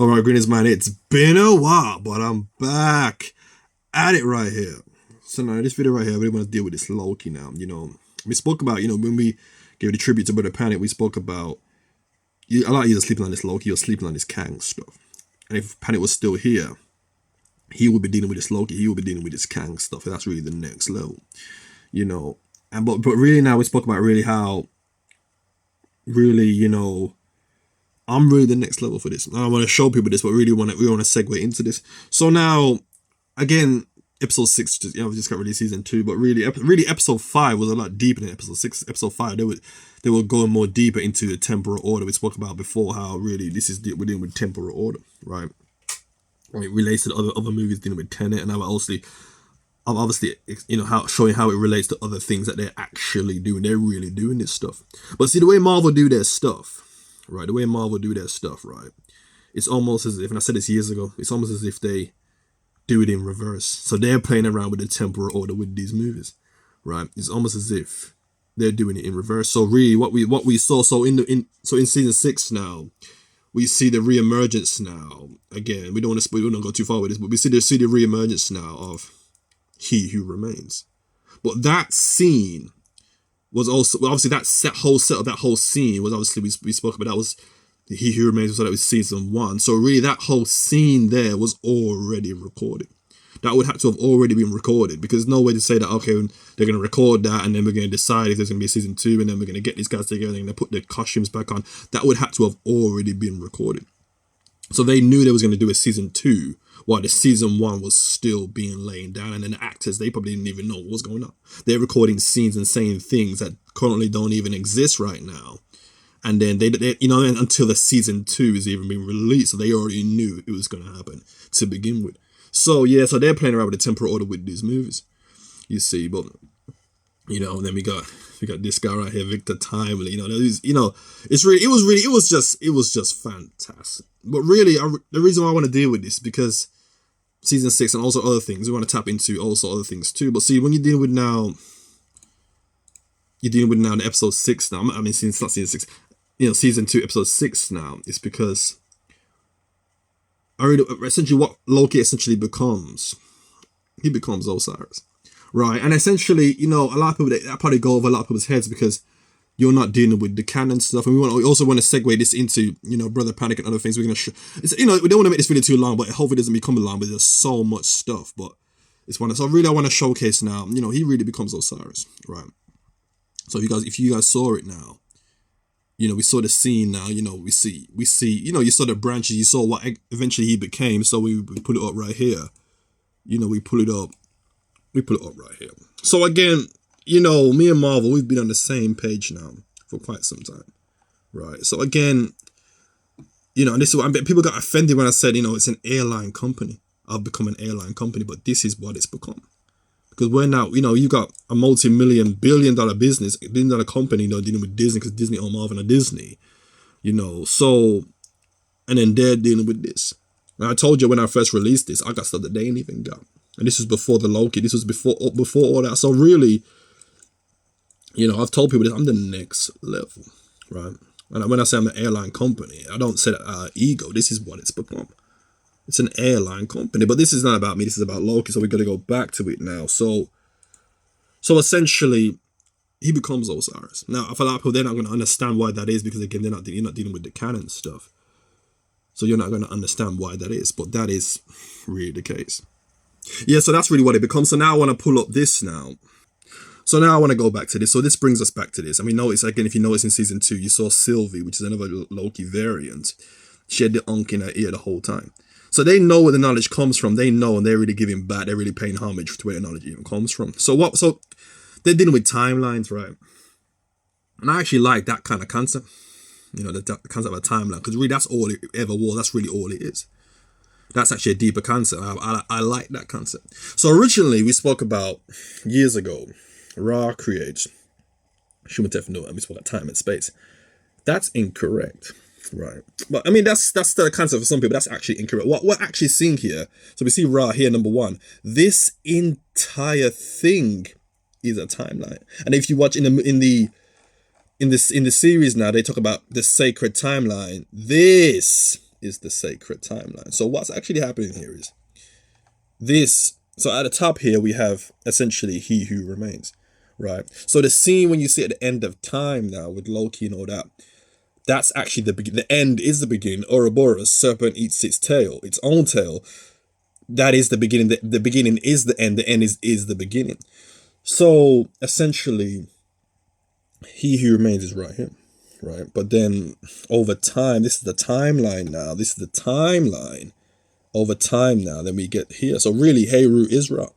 All right, Greenies, man, it's been a while, but I'm back at it right here. So now, in this video right here, I really want to deal with this Loki now. We spoke about, when we gave the tribute to Brother Panic, we spoke about, a lot of you are sleeping on this Loki, you're sleeping on this Kang stuff. And if Panic was still here, he would be dealing with this Loki, he would be dealing with this Kang stuff. And that's really the next level, And but really now we spoke about really how, really, I'm really the next level for this. I want to show people this, but we want to segue into this. So now, again, episode 6, we just got released season 2, but really episode 5 was a lot deeper than episode 6. Episode 5, they were going more deeper into the temporal order. We spoke about before how really we're dealing with temporal order, right? It relates to the other movies dealing with Tenet, and I'm obviously showing how it relates to other things that they're actually doing. They're really doing this stuff. But see, the way Marvel do their stuff, right? The way Marvel do their stuff, right? It's almost as if, and I said this years ago, it's almost as if they do it in reverse. So they're playing around with the temporal order with these movies, right? It's almost as if they're doing it in reverse. So really, what we saw, so in season 6 now, we see the reemergence now. Again, we don't go too far with this, but we see the reemergence now of He Who Remains. But that scene was also, obviously that whole scene was obviously, we spoke about, that was He Who Remains, so that was season 1. So really that whole scene there was already recorded. That would have to have already been recorded, because there's no way to say that, okay, they're going to record that and then we're going to decide if there's going to be a season 2 and then we're going to get these guys together and they're going to put their costumes back on. That would have to have already been recorded. So they knew they was going to do a season 2 while the season 1 was still being laid down, and then the actors, they probably didn't even know what was going on. They're recording scenes and saying things that currently don't even exist right now. And then they until the season 2 is even being released, so they already knew it was going to happen to begin with. So yeah, so they're playing around with the temporal order with these movies, you see. But and then we got this guy right here, Victor Timely. It was just fantastic. But really, the reason why I want to deal with this, because season 6 and also other things, we want to tap into also other things too. But see, when you're dealing with now the episode 6 now. I mean, it's not season 6. Season 2, episode 6 now. It's because essentially what Loki essentially becomes. He becomes Osiris, right? And essentially, a lot of people that probably go over a lot of people's heads because you're not dealing with the canon stuff, and we also want to segue this into Brother Panic and other things. We're gonna we don't want to make this video too long, but hopefully it doesn't become long. But there's so much stuff, but it's one. So really, I want to showcase now. He really becomes Osiris, right? So if you guys saw it now, we saw the scene now. We see. You saw the branches. You saw what eventually he became. So we put it up right here. We put it up right here. So again, me and Marvel, we've been on the same page now for quite some time, right? So again, and this is what people got offended when I said, it's an airline company. I've become an airline company, but this is what it's become. Because we're now, you've got a multi-million, billion-dollar business, billion-dollar company, dealing with Disney, because Disney own Marvel and Disney, so, and then they're dealing with this. And I told you when I first released this, I got stuff that they ain't even got. And this was before the Loki, this was before all that. So really, I've told people this, I'm the next level, right? And when I say I'm an airline company, I don't say ego, this is what it's become. It's an airline company, but this is not about me. This is about Loki. So we got to go back to it now. So essentially, he becomes Osiris. Now, for a lot of people, they're not going to understand why that is, because again, you're not dealing with the canon stuff. So you're not going to understand why that is, but that is really the case. Yeah, so that's really what it becomes. So now I want to pull up this now. So now I want to go back to this. So this brings us back to this. I mean, notice again, if you notice in season 2, you saw Sylvie, which is another Loki variant. She had the unk in her ear the whole time. So they know where the knowledge comes from. They know, and they're really giving back. They're really paying homage to where the knowledge even comes from. So they're dealing with timelines, right? And I actually like that kind of concept. The concept of a timeline, because really that's all it ever was. That's really all it is. That's actually a deeper concept. I like that concept. So originally we spoke about years ago, Ra creates human techno, and we spoke about time and space. That's incorrect. Right. But I mean, that's the concept for some people. That's actually incorrect. What we're actually seeing here, so we see Ra here, number 1. This entire thing is a timeline. And if you watch in the series now, they talk about the sacred timeline. This is the sacred timeline. So what's actually happening here is this. So at the top here, we have essentially he who remains, right? So the scene when you see at the end of time now with Loki and all that, that's actually the begin. The end is the beginning. Ouroboros, serpent eats its tail, its own tail. That is the beginning. The beginning is the end. The end is the beginning. So essentially, he who remains is right here, right? But then over time, this is the timeline now. This is the timeline. Over time now, then we get here. So really, Heru is Ra.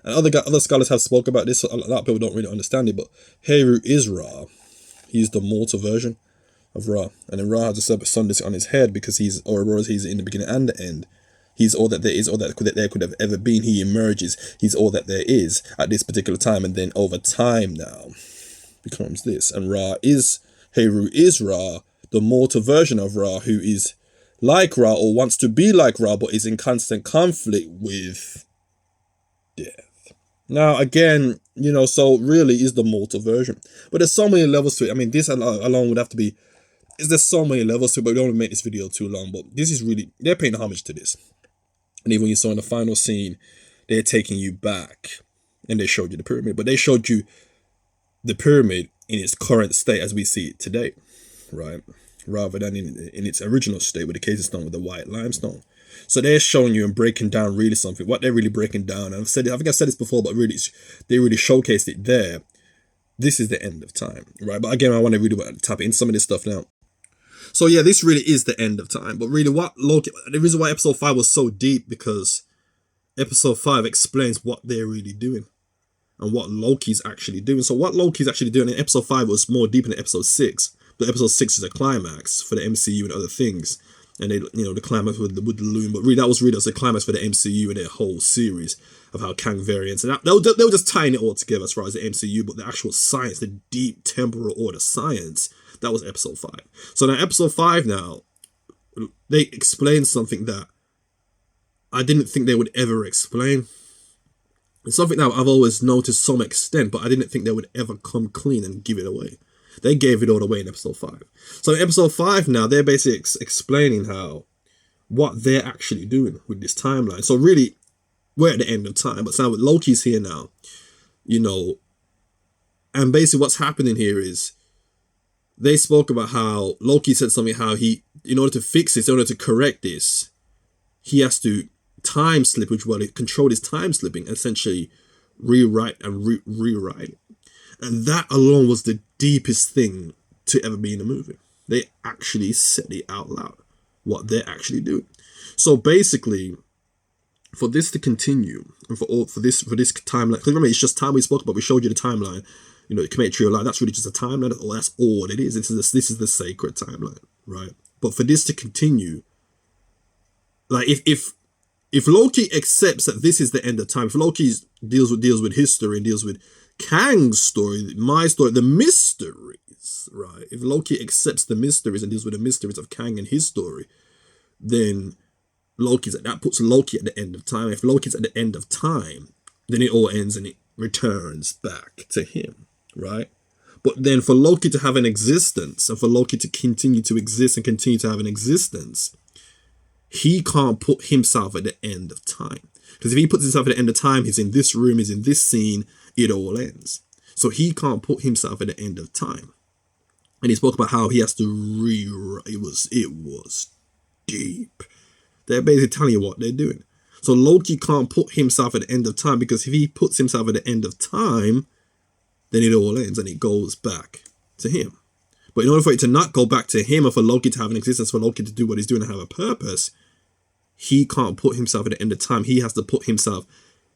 And other scholars have spoke about this. A lot of people don't really understand it, but Heru is Ra. He's the mortal version of Ra. And then Ra has a serpent sun on his head because he's Ouroboros. He's in the beginning and the end. He's all that there is, all that there could have ever been. He emerges. He's all that there is at this particular time. And then over time now becomes this. And Heru is Ra, the mortal version of Ra, who is like Ra or wants to be like Ra, but is in constant conflict with death. Now, again, so really is the mortal version. But there's so many levels to it. I mean, this alone would have to be, there's so many levels to it, but we don't want to make this video too long. But this is really, they're paying homage to this. And even when you saw in the final scene, they're taking you back and they showed you the pyramid. But they showed you the pyramid in its current state as we see it today, right? Rather than in its original state with the casing stone with the white limestone. So they're showing you and breaking down really something. What they're really breaking down, and I think I said this before, but really, they really showcased it there. This is the end of time, right? But again, I want to really tap into some of this stuff now. So yeah, this really is the end of time. But really, what Loki, the reason why episode 5 was so deep, because episode 5 explains what they're really doing and what Loki's actually doing. So what Loki's actually doing in episode 5 was more deep than episode 6. But episode 6 is a climax for the MCU and other things. And they, the climax with the loom. But really, that was a climax for the MCU and their whole series of how Kang variants. And they were just tying it all together as far as the MCU. But the actual science, the deep temporal order science, that was episode 5. So now episode 5 now, they explain something that I didn't think they would ever explain. It's something that I've always known to some extent, but I didn't think they would ever come clean and give it away. They gave it all away in episode 5. So in episode 5 now, they're basically explaining what they're actually doing with this timeline. So really, we're at the end of time. But now with Loki's here now, and basically what's happening here is they spoke about how Loki said something, how he, in order to fix this, in order to correct this, he has to time slip, which will control his time slipping, essentially rewrite and rewrite. And that alone was the deepest thing to ever be in a movie. They actually said it out loud, what they're actually doing. So basically, for this to continue, and for this timeline, because remember, it's just time we spoke about. We showed you the timeline, the Kinetic Trio line. That's really just a timeline. That's all it is. This is the sacred timeline, right? But for this to continue, like if Loki accepts that this is the end of time, if Loki deals with history and deals with Kang's story, my story, the mysteries, right? If Loki accepts the mysteries and deals with the mysteries of Kang and his story, then that puts Loki at the end of time. If Loki's at the end of time, then it all ends and it returns back to him, right? But then for Loki to have an existence and for Loki to continue to exist and continue to have an existence, he can't put himself at the end of time. Because if he puts himself at the end of time, he's in this room, he's in this scene, it all ends. So he can't put himself at the end of time. And he spoke about how he has to rewrite. It was deep. They're basically telling you what they're doing. So Loki can't put himself at the end of time, because if he puts himself at the end of time, then it all ends and it goes back to him. But in order for it to not go back to him, or for Loki to have an existence, for Loki to do what he's doing and have a purpose, he can't put himself at the end of time. He has to put himself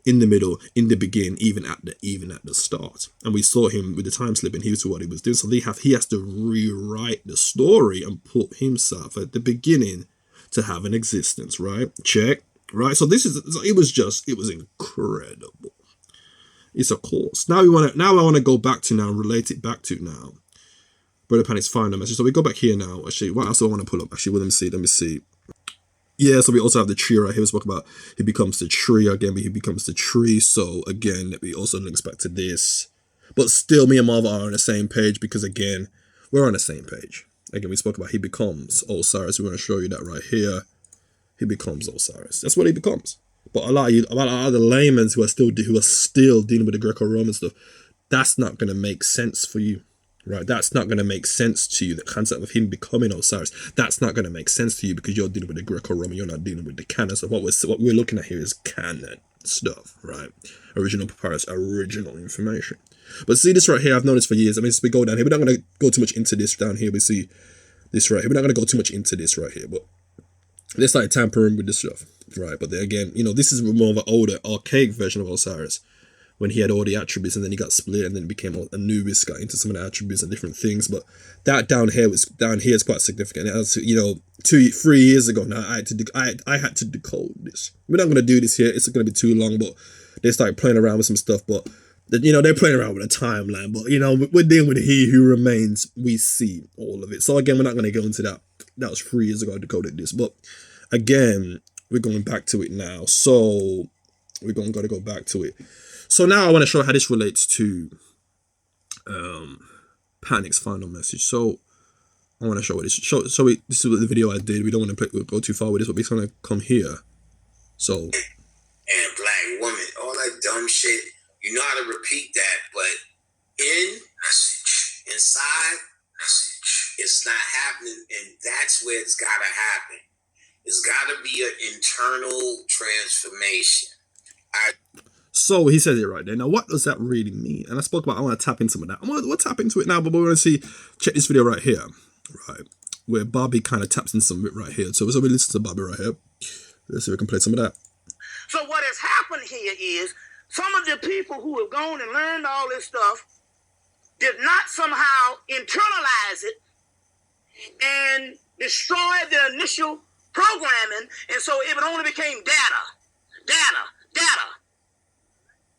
in the middle, in the beginning, even at the start. And we saw him with the time slip, and he was what he was doing. So he has to rewrite the story and put himself at the beginning to have an existence, right? Check, right? So it was incredible. It's a course. Now I want to go back to now, relate it back to now. Brother Panic's final message. So we go back here now. Actually, what else do I want to pull up? Actually, let me see. Yeah, so we also have the tree right here. We spoke about he becomes the tree again, but he becomes the tree. So again, we also links back to this. But still, me and Marvel are on the same page, because again, we're on the same page. Again, we spoke about he becomes Osiris. We're going to show you that right here. He becomes Osiris. That's what he becomes. But a lot of the laymen who are still dealing with the Greco-Roman stuff, that's not going to make sense for you, right? That's not going to make sense to you. The concept of him becoming Osiris, that's not going to make sense to you because you're dealing with the Greco-Roman. You're not dealing with the canon. So what we're looking at here is canon stuff, right? Original papyrus, original information. But see this right here, I've noticed for years. I mean, as we go down here, we're not going to go too much into this down here. We see this right here. We're not going to go too much into this right here, but they started tampering with this stuff, right? But then again, this is more of an older, archaic version of Osiris when he had all the attributes and then he got split and then became Anubis, got into some of the attributes and different things. But that down here is quite significant. As 3 years ago now, I had to decode this. We're not going to do this here. It's going to be too long, but they started playing around with some stuff. But they're playing around with a timeline. But we're dealing with He Who Remains. We see all of it. So again, we're not going to go into that. That was 3 years ago I decoded this. But again, we're going back to it now. So we're got to go back to it. So now I want to show how this relates to Panic's final message. So I want to show this. This is the video I did. We don't want to go too far with this, but we're going to come here. So. And black woman, all that dumb shit. You know how to repeat that, but inside, it's not happening, and that's where it's got to happen. It's got to be an internal transformation. So he says it right there. Now, what does that really mean? And I want to tap into some of that. We'll tap into it now, but we're going to check this video right here, right, where Bobby kind of taps into some of it right here. So we listen to Bobby right here. Let's see if we can play some of that. So what has happened here is some of the people who have gone and learned all this stuff did not somehow internalize it and destroy the initial programming, and so it only became data.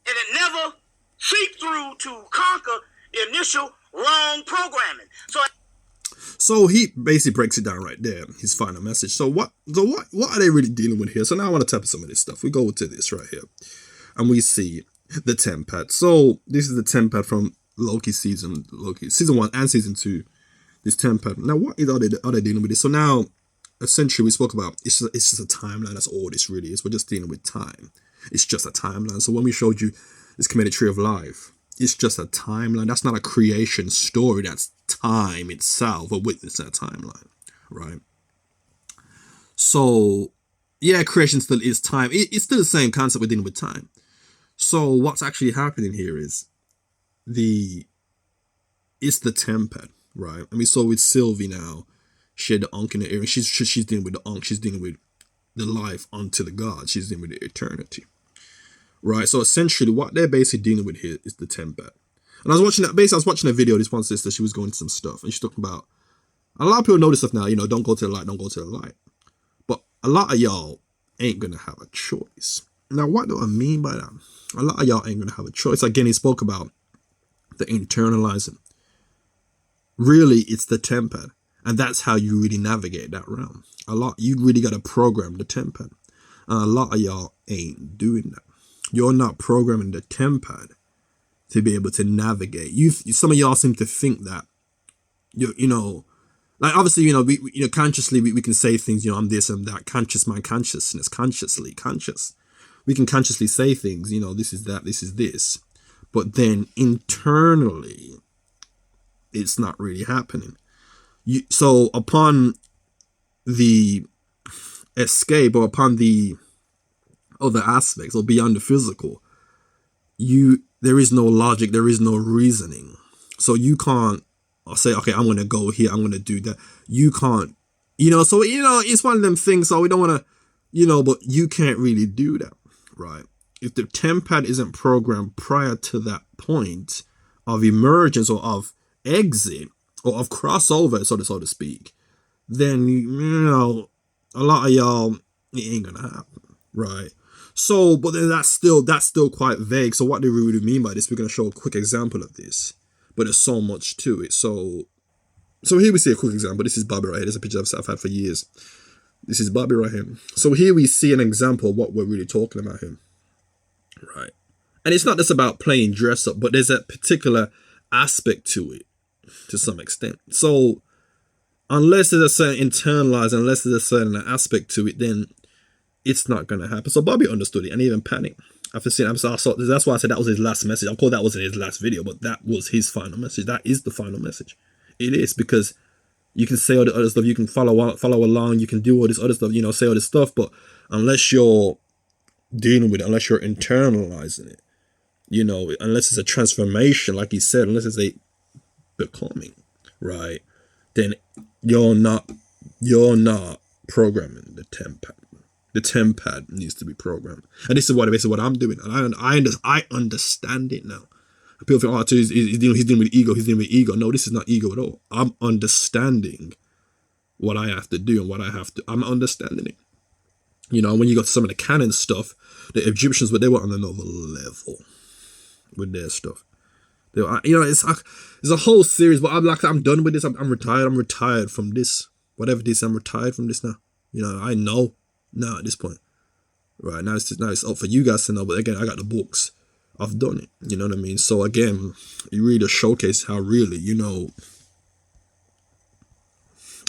And it never seeped through to conquer the initial wrong programming. So he basically breaks it down right there, his final message. So what are they really dealing with here? So now I want to tap into some of this stuff. We go to this right here, and we see the Tempad. So this is the Tempad from Loki season 1 and season 2. This Tempad. Now what are they dealing with this? So now essentially we spoke about it's just a timeline. That's all this really is. We're just dealing with time. It's just a timeline. So when we showed you this Comedic Tree of Life, it's just a timeline. That's not a creation story. That's time itself. We're witnessing a timeline, right? So, yeah, creation still is time. It's still the same concept we're dealing with time. So what's actually happening here is it's the Tempad, right? And we saw with Sylvie now, she had the Ankh in the ear. She's dealing with the Ankh. She's dealing with the life unto the God. She's dealing with the eternity. Right, so essentially what they're basically dealing with here is the Tempad. And I was watching a video of this one sister, she was going into some stuff, and she's talking about, a lot of people know this stuff now, don't go to the light, don't go to the light. But a lot of y'all ain't gonna have a choice. Now, what do I mean by that? A lot of y'all ain't gonna have a choice. Again, he spoke about the internalizing. Really, it's the Tempad. And that's how you really navigate that realm. You really gotta program the Tempad. And a lot of y'all ain't doing that. You're not programming the Tempad to be able to navigate. Some of y'all seem to think that like obviously we consciously we can say things. I'm this and that. Conscious mind, consciousness, consciously conscious. We can consciously say things. This is that. This is this. But then internally, it's not really happening. So upon the escape or upon the other aspects or beyond the physical, there is no logic, there is no reasoning. So you can't say, okay, I'm gonna go here, I'm gonna do that. You can't, so it's one of them things. So we don't want to, but you can't really do that, right? If the Tempad isn't programmed prior to that point of emergence or of exit or of crossover, so to speak, then a lot of y'all, it ain't gonna happen, right? So, but then that's still quite vague. So what do we really mean by this? We're going to show a quick example of this, but there's so much to it. So here we see a quick example. This is Bobby right here. There's a picture I've had for years. This is Bobby right here. So here we see an example of what we're really talking about here, right? And it's not just about playing dress up, but there's a particular aspect to it to some extent. So unless there's a certain internalized, unless there's a certain aspect to it, then it's not gonna happen. So Bobby understood it and even panicked. After seeing, that's why I said that was his last message. I call that wasn't his last video, but that was his final message. That is the final message. It is, because you can say all the other stuff, you can follow along, you can do all this other stuff, say all this stuff, but unless you're dealing with it, unless you're internalizing it, unless it's a transformation, like he said, unless it's a becoming, right, then you're not programming the tempad. The tempad needs to be programmed, and this is basically what I'm doing, and I understand it now. People think, oh, he's dealing with ego. He's dealing with ego. No, this is not ego at all. I'm understanding what I have to do and what I have to. I'm understanding it. When you got some of the canon stuff, the Egyptians, they were on another level with their stuff. They were, it's a whole series, but I'm done with this. I'm retired. I'm retired from this. Whatever this, I'm retired from this now. I know now at this point. Right, now it's up for you guys to know. But again, I got the books. I've done it. You know what I mean? So again, you really showcase how really,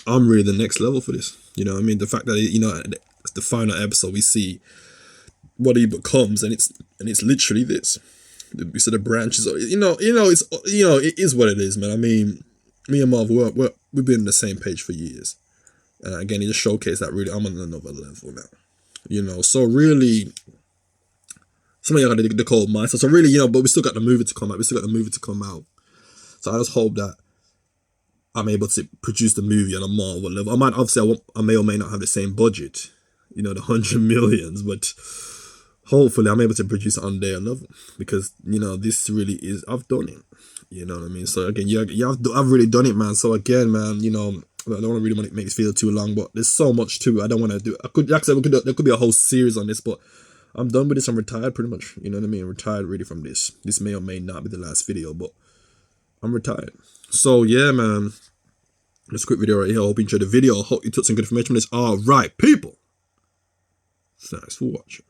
I'm really the next level for this. You know what I mean? The fact that, the final episode, we see what he becomes, and it's literally this. We see the branches. It is what it is, man. I mean, me and Marv, we've been on the same page for years. And again, it just showcased that really I'm on another level now. So really, some of y'all got the cold mindset. So really, but we still got the movie to come out. So I just hope that I'm able to produce the movie on a Marvel level. I may or may not have the same budget, the 100 millions, but hopefully I'm able to produce it on their level, because this really is, I've done it. You know what I mean? So again, I've really done it, man. So again, man, I don't really want to make this feel too long, but there's so much to it. I don't want to do. There could be a whole series on this, but I'm done with this. I'm retired pretty much. You know what I mean? Retired really from this. This may or may not be the last video, but I'm retired. So yeah, man. This quick video right here. I hope you enjoyed the video. I hope you took some good information from this. All right, people. Thanks for watching.